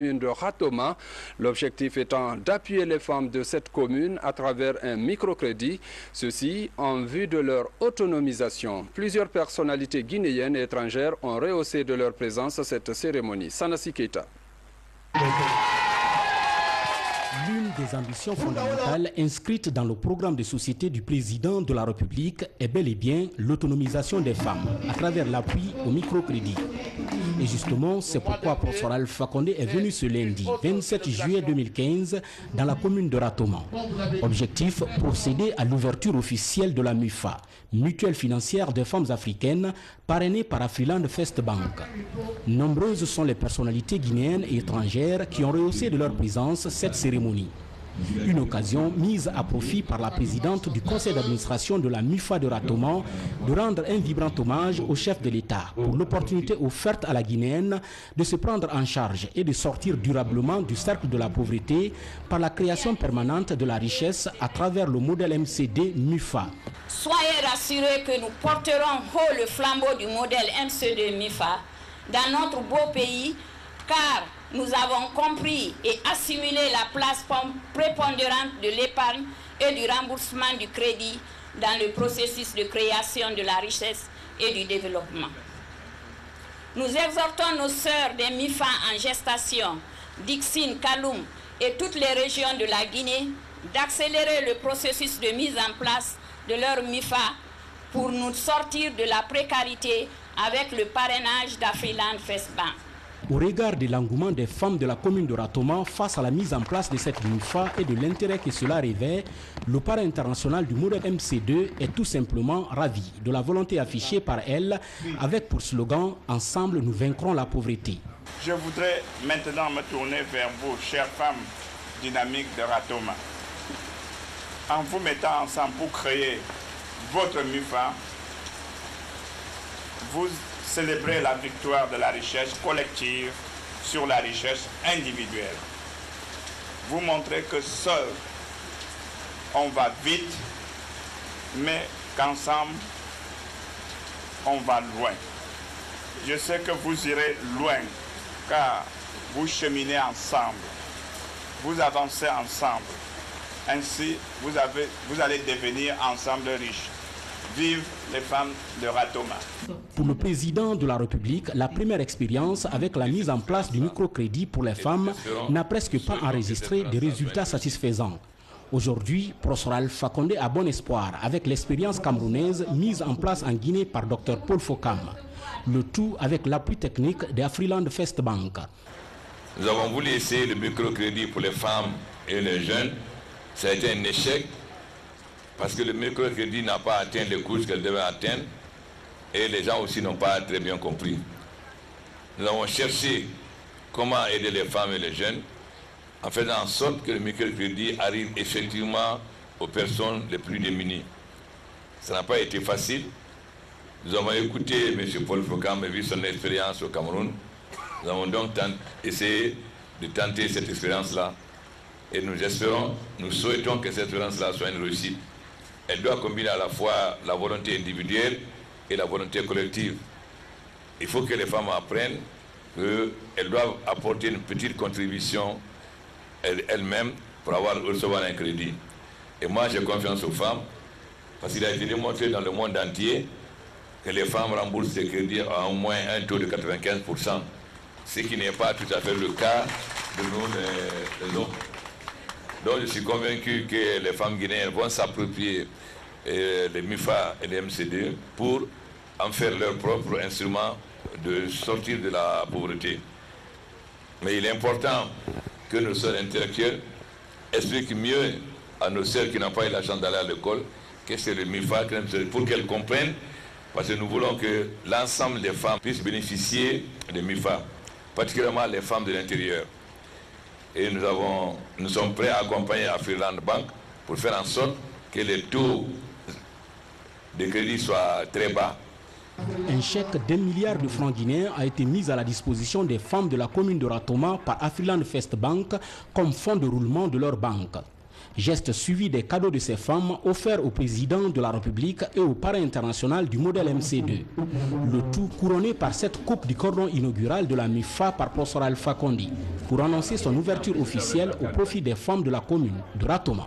de Ratoma, l'objectif étant d'appuyer les femmes de cette commune à travers un microcrédit, ceci en vue de leur autonomisation. Plusieurs personnalités guinéennes et étrangères ont rehaussé de leur présence cette cérémonie. Sanassi Keita. L'une des ambitions fondamentales inscrites dans le programme de société du président de la République est bel et bien l'autonomisation des femmes à travers l'appui au microcrédit. Et justement, c'est pourquoi Professeur Alpha Condé est venu ce lundi 27 juillet 2015 dans la commune de Ratoma. Objectif, procéder à l'ouverture officielle de la MUFA, mutuelle financière des femmes africaines, parrainée par Afriland First Bank. Nombreuses sont les personnalités guinéennes et étrangères qui ont rehaussé de leur présence cette cérémonie. Une occasion mise à profit par la présidente du conseil d'administration de la MUFA de Ratoma de rendre un vibrant hommage au chef de l'État pour l'opportunité offerte à la Guinéenne de se prendre en charge et de sortir durablement du cercle de la pauvreté par la création permanente de la richesse à travers le modèle MCD MUFA. Soyez rassurés que nous porterons haut le flambeau du modèle MCD MUFA dans notre beau pays, car nous avons compris et assimilé la place prépondérante de l'épargne et du remboursement du crédit dans le processus de création de la richesse et du développement. Nous exhortons nos sœurs des MIFA en gestation, Dixine, Kaloum et toutes les régions de la Guinée d'accélérer le processus de mise en place de leur MIFA pour nous sortir de la précarité avec le parrainage d'Afriland First Bank. Au regard de l'engouement des femmes de la commune de Ratoma face à la mise en place de cette MUFA et de l'intérêt que cela revêt, le parrain international du modèle MC2 est tout simplement ravi de la volonté affichée par elle avec pour slogan « Ensemble, nous vaincrons la pauvreté ». Je voudrais maintenant me tourner vers vous, chères femmes dynamiques de Ratoma. En vous mettant ensemble pour créer votre MUFA, vous célébrez la victoire de la richesse collective sur la richesse individuelle. Vous montrez que seul, on va vite, mais qu'ensemble, on va loin. Je sais que vous irez loin, car vous cheminez ensemble, vous avancez ensemble. Ainsi, vous allez devenir ensemble riches. Vive les femmes de Ratoma. Pour le président de la République, la première expérience avec la mise en place du microcrédit pour les femmes n'a presque pas enregistré des résultats satisfaisants. Aujourd'hui, Professeur Alpha Condé a bon espoir avec l'expérience camerounaise mise en place en Guinée par Dr Paul Fokam. Le tout avec l'appui technique de Afriland First Bank. Nous avons voulu essayer le microcrédit pour les femmes et les jeunes. Ça a été un échec parce que le microcrédit n'a pas atteint les couches qu'elle devait atteindre et les gens aussi n'ont pas très bien compris. Nous avons cherché comment aider les femmes et les jeunes en faisant en sorte que le microcrédit arrive effectivement aux personnes les plus démunies. Ça n'a pas été facile. Nous avons écouté M. Paul Fokam et vu son expérience au Cameroun. Nous avons donc essayé de tenter cette expérience-là. Et nous espérons, nous souhaitons que cette expérience-là soit une réussite. Elle doit combiner à la fois la volonté individuelle et la volonté collective. Il faut que les femmes apprennent qu'elles doivent apporter une petite contribution elles-mêmes pour recevoir un crédit. Et moi, j'ai confiance aux femmes, parce qu'il a été démontré dans le monde entier que les femmes remboursent ces crédits à au moins un taux de 95%, ce qui n'est pas tout à fait le cas de nous, les hommes. Donc je suis convaincu que les femmes guinéennes vont s'approprier les MUFA et les MCD pour en faire leur propre instrument de sortir de la pauvreté. Mais il est important que nos sœurs intellectuelles expliquent mieux à nos sœurs qui n'ont pas eu la chance d'aller à l'école qu'est-ce que le MUFA, pour qu'elles comprennent, parce que nous voulons que l'ensemble des femmes puissent bénéficier des MUFA, particulièrement les femmes de l'intérieur. Et nous sommes prêts à accompagner Afriland Bank pour faire en sorte que les taux de crédit soient très bas. Un chèque d'1 milliard de francs guinéens a été mis à la disposition des femmes de la commune de Ratoma par Afriland First Bank comme fonds de roulement de leur banque. Geste suivi des cadeaux de ces femmes offerts au président de la République et au parrain international du modèle MC2. Le tout couronné par cette coupe du cordon inaugural de la MIFA par professeur Alpha Condi pour annoncer son ouverture officielle au profit des femmes de la commune de Ratoma.